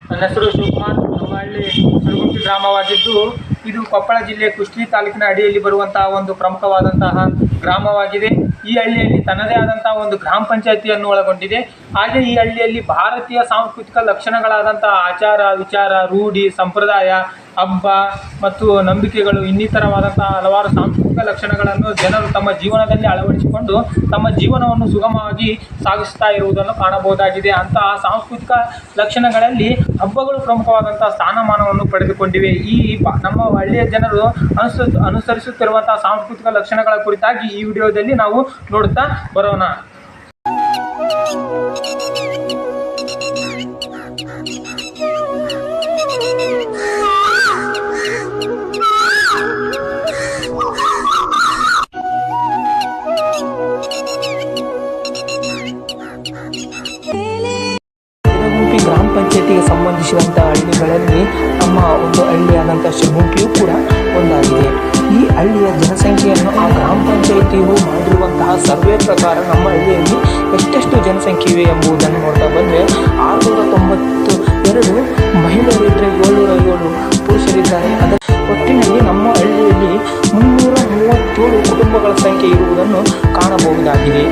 ನನ್ನ ಹೆಸರು ಶಿವಕುಮಾರ್. ನಮ್ಮ ಹಳ್ಳಿ ಸಿರುಗುಂಪಿ ಗ್ರಾಮವಾಗಿದ್ದು ಇದು ಕೊಪ್ಪಳ ಜಿಲ್ಲೆ ಕುಷ್ಟಗಿ ತಾಲೂಕಿನ ಅಡಿಯಲ್ಲಿ ಬರುವಂತಹ ಒಂದು ಪ್ರಮುಖವಾದಂತಹ ಗ್ರಾಮವಾಗಿದೆ. ಈ ಹಳ್ಳಿಯಲ್ಲಿ ತನ್ನದೇ ಆದಂತಹ ಒಂದು ಗ್ರಾಮ ಪಂಚಾಯಿತಿಯನ್ನು ಒಳಗೊಂಡಿದೆ. ಹಾಗೆ ಈ ಹಳ್ಳಿಯಲ್ಲಿ ಭಾರತೀಯ ಸಾಂಸ್ಕೃತಿಕ ಲಕ್ಷಣಗಳಾದಂತಹ ಆಚಾರ ವಿಚಾರ ರೂಢಿ ಸಂಪ್ರದಾಯ ಹಬ್ಬ ಮತ್ತು ನಂಬಿಕೆಗಳು ಇನ್ನಿತರವಾದಂತಹ ಹಲವಾರು ಸಾಂಸ್ಕೃತಿಕ ಲಕ್ಷಣಗಳನ್ನು ಜನರು ತಮ್ಮ ಜೀವನದಲ್ಲಿ ಅಳವಡಿಸಿಕೊಂಡು ತಮ್ಮ ಜೀವನವನ್ನು ಸುಗಮವಾಗಿ ಸಾಗಿಸ್ತಾ ಇರುವುದನ್ನು ಕಾಣಬಹುದಾಗಿದೆ. ಅಂತಹ ಸಾಂಸ್ಕೃತಿಕ ಲಕ್ಷಣಗಳಲ್ಲಿ ಹಬ್ಬಗಳು ಪ್ರಮುಖವಾದಂತಹ ಸ್ಥಾನಮಾನವನ್ನು ಪಡೆದುಕೊಂಡಿವೆ. ನಮ್ಮ ಹಳ್ಳಿಯ ಜನರು ಅನುಸರಿಸುತ್ತಿರುವಂತಹ ಸಾಂಸ್ಕೃತಿಕ ಲಕ್ಷಣಗಳ ಕುರಿತಾಗಿ ಈ ವಿಡಿಯೋದಲ್ಲಿ ನಾವು ನೋಡುತ್ತಾ ಬರೋಣ. ಸಿರುಗುಂಪಿ ಗ್ರಾಮ ಪಂಚಾಯತಿಗೆ ಸಂಬಂಧಿಸಿದಂಥ ಹಳ್ಳಿಗಳಲ್ಲಿ ನಮ್ಮ ಒಂದು ಹಳ್ಳಿಯಾದಂಥ ಸಿರುಗುಂಪಿಯೂ ಕೂಡ ಒಂದಾಗಿದೆ. ಈ ಹಳ್ಳಿಯ ಜನಸಂಖ್ಯೆಯನ್ನು ಆ ಗ್ರಾಮ ಪಂಚಾಯಿತಿಯು ಮಾಡಿರುವಂತಹ ಸರ್ವೆ ಪ್ರಕಾರ ನಮ್ಮ ಹಳ್ಳಿಯಲ್ಲಿ ಎಷ್ಟೆಷ್ಟು ಜನಸಂಖ್ಯೆ ಇವೆ ಎಂಬುದನ್ನು ನೋಡ್ತಾ ಬಂದರೆ 692 ಮಹಿಳೆಯರಿದ್ದರೆ 707 ಪುರುಷರಿದ್ದಾರೆ. ಅದರ ಒಟ್ಟಿನಲ್ಲಿ ನಮ್ಮ ಹಳ್ಳಿಯಲ್ಲಿ 337 ಕುಟುಂಬಗಳ ಸಂಖ್ಯೆ ಇರುವುದನ್ನು ಕಾಣಬಹುದಾಗಿದೆ.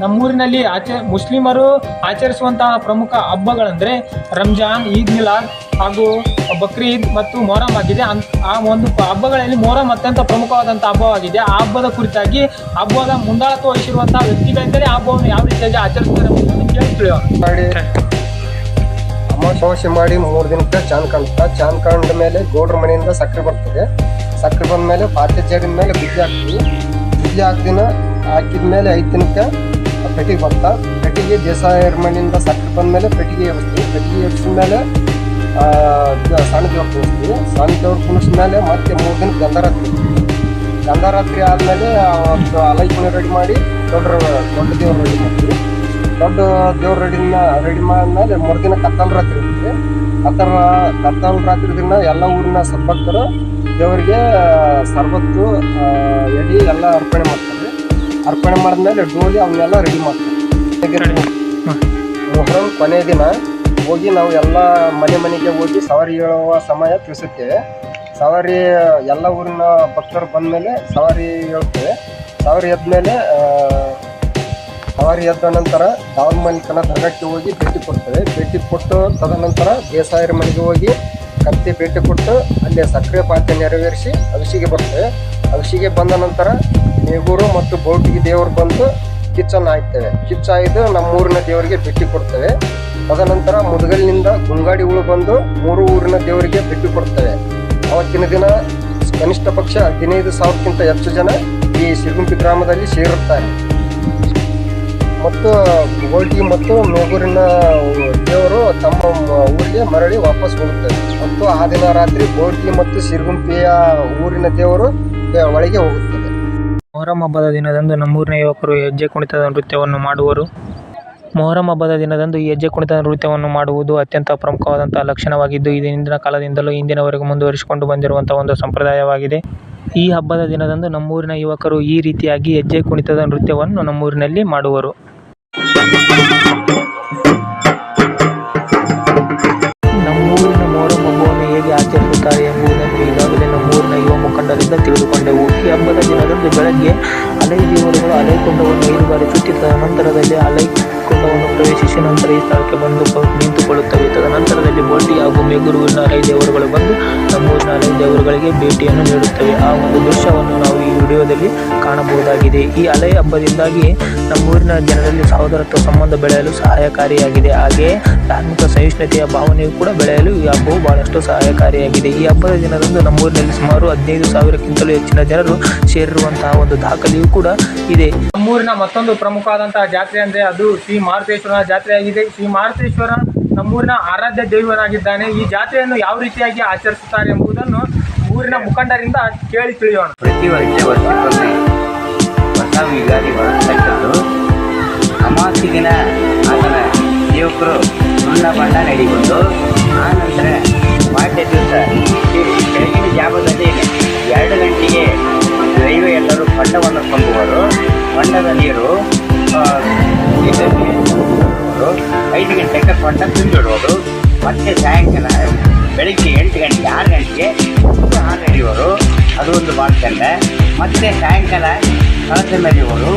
ನಮ್ಮೂರಿನಲ್ಲಿ ಮುಸ್ಲಿಮರು ಆಚರಿಸುವಂತಹ ಪ್ರಮುಖ ಹಬ್ಬಗಳೆಂದರೆ ರಂಜಾನ್, ಈದ್ ಮಿಲಾದ್ ಹಾಗೂ ಬಕ್ರೀದ್ ಮತ್ತು ಮೊಹರಂ ಆಗಿದೆ. ಆ ಒಂದು ಹಬ್ಬಗಳಲ್ಲಿ ಮೊಹರಂ ಅತ್ಯಂತ ಪ್ರಮುಖವಾದಂಥ ಹಬ್ಬವಾಗಿದೆ. ಆ ಹಬ್ಬದ ಕುರಿತಾಗಿ ಹಬ್ಬದ ಮುಂದಾಳತ್ವ ವಹಿಸಿರುವಂತಹ ವ್ಯಕ್ತಿಗಳೆಂದರೆ ಆ ಹಬ್ಬವನ್ನು ಯಾವ ರೀತಿಯಾಗಿ ಆಚರಿಸ್ತಾರೆ ಎಂಬುದನ್ನು ಕೇಳ್ತೀವಿ. ಅಮಾವಾಸ್ಯೆ ಮಾಡಿ 3 ದಿನಕ್ಕೆ ಚಾಂದ್ ಕಾಣುತ್ತೆ. ಚಾಂದ್ ಕಂಡ ಮೇಲೆ ಗೌಡ್ರ ಮನೆಯಿಂದ ಸಕ್ಕರೆ ಬರ್ತದೆ. ಸಕ್ಕರೆ ಬಂದ ಮೇಲೆ ಪಾತ್ರೆ ಜಡಿದ ಮೇಲೆ ಗುಜ್ಜಿ ಹಾಕ್ತೀವಿ. ಗುಜ್ಜಿ ಹಾಕಿದ ಮೇಲೆ 5 ದಿನಕ್ಕೆ ಪೆಟ್ಟಿಗೆ ಬರ್ತಾ. ಪೆಟ್ಟಿಗೆ ದೇಸಾಯರ ಮನೆಯಿಂದ ಸಕ್ಕರೆ ಬಂದ ಮೇಲೆ ಪೆಟ್ಟಿಗೆ ಏರಿಸ್ತೀವಿ. ಪೆಟ್ಟಿಗೆ ಏರಿಸಿದ ಮೇಲೆ ಸಣ್ಣ ದೇವ್ರು ಕುಣಿಸ್ತೀವಿ. ಸಣ್ಣ ದೇವ್ರು ಕುಣಿಸಿದ ಮೇಲೆ ಮತ್ತೆ 3 ದಿನಕ್ಕೆ ಗಂಧರಾತ್ರಿ ಆದಮೇಲೆ ಅವತ್ತು ಅಲೈ ಕುಣಿ ರೆಡಿ ಮಾಡಿ ದೊಡ್ಡ ದೇವ್ರು ರೆಡಿ ಮಾಡ್ತೀವಿ. ದೊಡ್ಡ ದೇವ್ರು ರೆಡಿ ಮಾಡಿದ್ಮೇಲೆ 3 ದಿನ ಕತ್ತಲ ರಾತ್ರಿ ಇರ್ತೀವಿ. ಕತ್ತಲ ರಾತ್ರಿ ದಿನ ಎಲ್ಲ ಊರಿನ ಸದ್ಭಕ್ತರು ದೇವರಿಗೆ ಸರ್ಬತ್ತು ಎಡಿ ಎಲ್ಲ ಅರ್ಪಣೆ ಮಾಡ್ತಾರೆ. ಅರ್ಪಣೆ ಮಾಡಿದ್ಮೇಲೆ ಡೋಲಿ ಅವನ್ನೆಲ್ಲ ರೆಡಿ ಮಾಡ್ತಾರೆ. ಮೊಹರಂ ಕೊನೆಯ ದಿನ ಹೋಗಿ ನಾವು ಎಲ್ಲ ಮನೆಗೆ ಹೋಗಿ ಸವಾರಿ ಹೇಳುವ ಸಮಯ ತಿಳಿಸುತ್ತೇವೆ. ಸವಾರಿ ಎಲ್ಲ ಊರಿನ ಭಕ್ತರು ಬಂದಮೇಲೆ ಸವಾರಿ ಹೇಳ್ತೇವೆ. ಸವಾರಿ ಎದ್ದ ನಂತರ ದಾವನ ಮಲ್ಲಿಕನ ದರ್ಗಕ್ಕೆ ಹೋಗಿ ಭೇಟಿ ಕೊಡ್ತೇವೆ. ಭೇಟಿ ಕೊಟ್ಟು ತದನಂತರ ದೇಸಾಯರ ಮನೆಗೆ ಹೋಗಿ ಕತ್ತಿ ಭೇಟಿ ಕೊಟ್ಟು ಅಲ್ಲಿ ಸಕ್ಕರೆ ಪಾತ್ರೆ ನೆರವೇರಿಸಿ ಅಗಸಿಗೆ ಬರ್ತೇವೆ. ಅಗಸಿಗೆ ಬಂದ ನಂತರ ಮೇಗೂರು ಮತ್ತು ಬೌಟಿಗೆ ದೇವರು ಬಂದು ಕಿಚ್ಚನ್ನು ಹಾಯ್ತೇವೆ. ಕಿಚ್ಚಾಯ್ದು ನಮ್ಮೂರಿನ ದೇವರಿಗೆ ಭೇಟಿ ಕೊಡ್ತೇವೆ. ತದನಂತರ ಮುದಗಲಿನಿಂದ ಗುಂಗಾಡಿಗಳು ಬಂದು 3 ಊರಿನ ದೇವರಿಗೆ ಭೇಟಿ ಕೊಡ್ತೇವೆ. ಅವತ್ತಿನ ದಿನ ಕನಿಷ್ಠ ಪಕ್ಷ 15,000ಕ್ಕಿಂತ ಹೆಚ್ಚು ಜನ ಈ ಸಿರುಗುಂಪಿ ಗ್ರಾಮದಲ್ಲಿ ಸೇರುತ್ತಾರೆ. ಮತ್ತು ಗೋಲ್ಟಿ ಮತ್ತು ಮೇಗೂರಿನ ದೇವರು ತಮ್ಮ ಊರಿಗೆ ಮರಳಿ ವಾಪಸ್ ಹೋಗುತ್ತಾರೆ. ಮತ್ತು ಆ ದಿನ ರಾತ್ರಿ ಗೋಲ್ಟಿ ಮತ್ತು ಸಿರುಗುಂಪಿಯ ಊರಿನ ದೇವರು ಒಳಗೆ ಹೋಗುತ್ತದೆ. ಮೊಹರಂ ಹಬ್ಬದ ದಿನದಂದು ನಮ್ಮೂರಿನ ಯುವಕರು ಹೆಜ್ಜೆ ಕುಣಿತದ ನೃತ್ಯವನ್ನು ಮಾಡುವರು. ಮೊಹರಂ ಹಬ್ಬದ ದಿನದಂದು ಈ ಹೆಜ್ಜೆ ಕುಣಿತದ ನೃತ್ಯವನ್ನು ಮಾಡುವುದು ಅತ್ಯಂತ ಪ್ರಮುಖವಾದಂತಹ ಲಕ್ಷಣವಾಗಿದ್ದು ಇದು ಹಿಂದಿನ ಕಾಲದಿಂದಲೂ ಇಂದಿನವರೆಗೂ ಮುಂದುವರಿಸಿಕೊಂಡು ಬಂದಿರುವಂತಹ ಒಂದು ಸಂಪ್ರದಾಯವಾಗಿದೆ. ಈ ಹಬ್ಬದ ದಿನದಂದು ನಮ್ಮೂರಿನ ಯುವಕರು ಈ ರೀತಿಯಾಗಿ ಹೆಜ್ಜೆ ಕುಣಿತದ ನೃತ್ಯವನ್ನು ನಮ್ಮೂರಿನಲ್ಲಿ ಮಾಡುವರು. ನಮ್ಮೂರಿನ ಮೊಹರಂ ಹಬ್ಬವನ್ನು ಹೇಗೆ ಆಚರಿಸುತ್ತಾರೆ ಎಂಬುದನ್ನು ಈಗಾಗಲೇ ನಮ್ಮೂರಿನ ಯುವ ಮುಖಂಡರಿಂದ ತಿಳಿದುಕೊಂಡೆವು. ಈ ಹಬ್ಬದ ದಿನದಂದು ಬೆಳಗ್ಗೆ ಅಲೈ ದೇವರುಗಳು ಅಲೈ ಕುಂಡವನ್ನು 5 ಬಾರಿ ಸುತ್ತಿ ತದನಂತರದಲ್ಲಿ ಅಲೈ ಕುಂಡವನ್ನು ಪ್ರವೇಶಿಸಿ ನಂತರ ಈ ಸ್ಥಳಕ್ಕೆ ಬಂದು ನಿಂತುಕೊಳ್ಳುತ್ತವೆ. ತದನಂತರದಲ್ಲಿ ಬೋಲ್ಟಿ ಹಾಗೂ ಮೇಗೂರಿನ ಅಲೈ ದೇವರುಗಳು ಬಂದು ನಮ್ಮೂರಿನ ಅಲೈ ದೇವರುಗಳಿಗೆ ಭೇಟಿಯನ್ನು ನೀಡುತ್ತವೆ. ಆ ಒಂದು ದೃಶ್ಯವನ್ನು ನಾವು ಈ ವಿಡಿಯೋದಲ್ಲಿ ಕಾಣಬಹುದಾಗಿದೆ. ಈ ಅಲೈ ಹಬ್ಬದಿಂದಾಗಿ ನಮ್ಮೂರಿನ ಜನರಲ್ಲಿ ಸಹೋದರತ್ವ ಸಂಬಂಧ ಬೆಳೆಯಲು ಸಹಾಯಕಾರಿಯಾಗಿದೆ. ಹಾಗೆಯೇ ಧಾರ್ಮಿಕ ಸಹಿಷ್ಣುತೆಯ ಭಾವನೆಯು ಕೂಡ ಬೆಳೆಯಲು ಈ ಹಬ್ಬವು ಬಹಳಷ್ಟು ಸಹಾಯಕಾರಿಯಾಗಿದೆ. ಈ ಹಬ್ಬದ ದಿನದಂದು ನಮ್ಮೂರಿನಲ್ಲಿ ಸುಮಾರು 15,000ಕ್ಕಿಂತಲೂ ಹೆಚ್ಚಿನ ಜನರು ಸೇರಿರುವಂತಹ ಒಂದು ದಾಖಲೆಯೂ ಕೂಡ ಇದೆ. ನಮ್ಮೂರಿನ ಮತ್ತೊಂದು ಪ್ರಮುಖವಾದಂತಹ ಜಾತ್ರೆ ಅಂದರೆ ಅದು ಶ್ರೀ ಮಾರುತೇಶ್ವರನ ಜಾತ್ರೆಯಾಗಿದೆ. ಶ್ರೀ ಮಾರುತೇಶ್ವರ ನಮ್ಮೂರಿನ ಆರಾಧ್ಯ ದೈವನಾಗಿದ್ದಾನೆ. ಈ ಜಾತ್ರೆಯನ್ನು ಯಾವ ರೀತಿಯಾಗಿ ಆಚರಿಸುತ್ತಾರೆ ಎಂಬುದನ್ನು ಊರಿನ ಮುಖಂಡರಿಂದ ಕೇಳಿ ತಿಳಿಯೋಣ. ಪ್ರತಿ ವರ್ಷಕ್ಕೊಮ್ಮೆ ಹೊಸ ಯುಗಾದಿ ಬರತಕ್ಕದ್ದು ಅಮಾವಾಸ್ಯೆ ದಿನ ಆತನ ಯುವಕರು ಸುಣ್ಣ ಬಣ್ಣ ನಡೆಗೊಂಡು ಆ ನಂತರ ವಾದ್ಯ ದಿವಸ ಬೆಳಗಿನ ಜಾವದಲ್ಲಿ 2 ಗಂಟೆಗೆ ದೈವ ಎಲ್ಲರೂ ಹೊಂಡವನ್ನು ತುಂಬುವರು. ಹೊಂಡದ ನೀರು 5 ಗಂಟೆಗೆ ಹೊಂಡ ತುಂಬಿಡುವುದು. ಮತ್ತೆ ಸಾಯಂಕಾಲ ಬೆಳಿಗ್ಗೆ 8 ಗಂಟೆಗೆ 6 ಗಂಟೆಗೆ ಹಾಲು ಎಳೆಯುವರು, ಅದು ಒಂದು ಭಾಳ ಚಂದ. ಮತ್ತೆ ಸಾಯಂಕಾಲ ಕಳಸ ಮೇಲೆಯುವರು,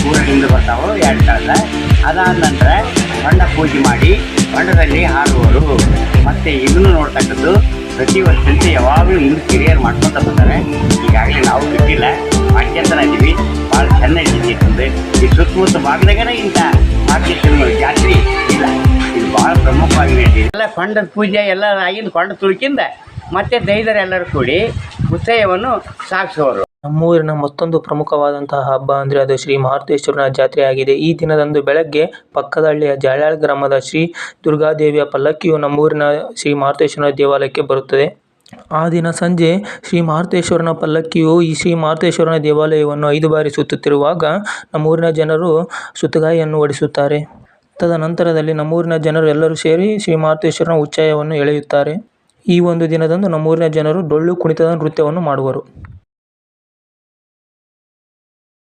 ಊರಿನಿಂದ ಬರ್ತಾವೆ 2 ಕಳಸ. ಅದಾದ ನಂತರ ಹೊಂಡ ಪೂಜೆ ಮಾಡಿ ಹೊಂಡದಲ್ಲಿ ಹಾರುವರು. ಮತ್ತು ಇದನ್ನು ನೋಡ್ತಕ್ಕದ್ದು ಪ್ರತಿ ವರ್ಷದಂತೆ ಯಾವಾಗಲೂ ಹಿಂದೆ ಕಿರಿಯರು ಮಾಡ್ಕೊತ ಬರ್ತಾರೆ. ಈಗಾಗಲೇ ನಾವು ಬಿಟ್ಟಿಲ್ಲ, ಮಾಡ್ಕೊಂತ ಇದ್ದೀವಿ. ಭಾಳ ಚೆನ್ನಾಗಿ ತಂದೆ ಈ ಸುತ್ತಮುತ್ತ ಭಾಗದಾಗನೇ ಇಂಥ ಮಾರ್ಗೇಶ್ವರ ಜಾತ್ರೆ ಇಲ್ಲ. ಇದು ಭಾಳ ಪ್ರಮುಖವಾಗಿ ನಡೆದಿದೆ. ಎಲ್ಲ ಕೊಂಡದ ಪೂಜೆ ಎಲ್ಲ ಆಗಿಂದ ಕೊಂಡ ತುಳ್ಕಿಂದ ಮತ್ತೆ ದೈದರ ಎಲ್ಲರೂ ಕೂಡಿ ಉತ್ಸವವನ್ನು ಸಾಗಿಸುವರು. ನಮ್ಮೂರಿನ ಮತ್ತೊಂದು ಪ್ರಮುಖವಾದಂತಹ ಹಬ್ಬ ಅಂದರೆ ಅದು ಶ್ರೀ ಮಾರುತೇಶ್ವರನ ಜಾತ್ರೆಯಾಗಿದೆ. ಈ ದಿನದಂದು ಬೆಳಗ್ಗೆ ಪಕ್ಕದ ಹಳ್ಳಿಯ ಜಾಳ್ಯಾಳ ಗ್ರಾಮದ ಶ್ರೀ ದುರ್ಗಾದೇವಿಯ ಪಲ್ಲಕ್ಕಿಯು ನಮ್ಮೂರಿನ ಶ್ರೀ ಮಾರುತೇಶ್ವರನ ದೇವಾಲಯಕ್ಕೆ ಬರುತ್ತದೆ. ಆ ದಿನ ಸಂಜೆ ಶ್ರೀ ಮಾರುತೇಶ್ವರನ ಪಲ್ಲಕ್ಕಿಯು ಈ ಶ್ರೀ ಮಾರುತೇಶ್ವರನ ದೇವಾಲಯವನ್ನು 5 ಬಾರಿ ಸುತ್ತುತ್ತಿರುವಾಗ ನಮ್ಮೂರಿನ ಜನರು ಸುತ್ತಗಾಯಿಯನ್ನು ಹೊಡಿಸುತ್ತಾರೆ. ತದನಂತರದಲ್ಲಿ ನಮ್ಮೂರಿನ ಜನರು ಎಲ್ಲರೂ ಸೇರಿ ಶ್ರೀ ಮಾರುತೇಶ್ವರನ ಉಚ್ಛಾಯವನ್ನು ಎಳೆಯುತ್ತಾರೆ. ಈ ಒಂದು ದಿನದಂದು ನಮ್ಮೂರಿನ ಜನರು ಡೊಳ್ಳು ಕುಣಿತದ ನೃತ್ಯವನ್ನು ಮಾಡುವರು.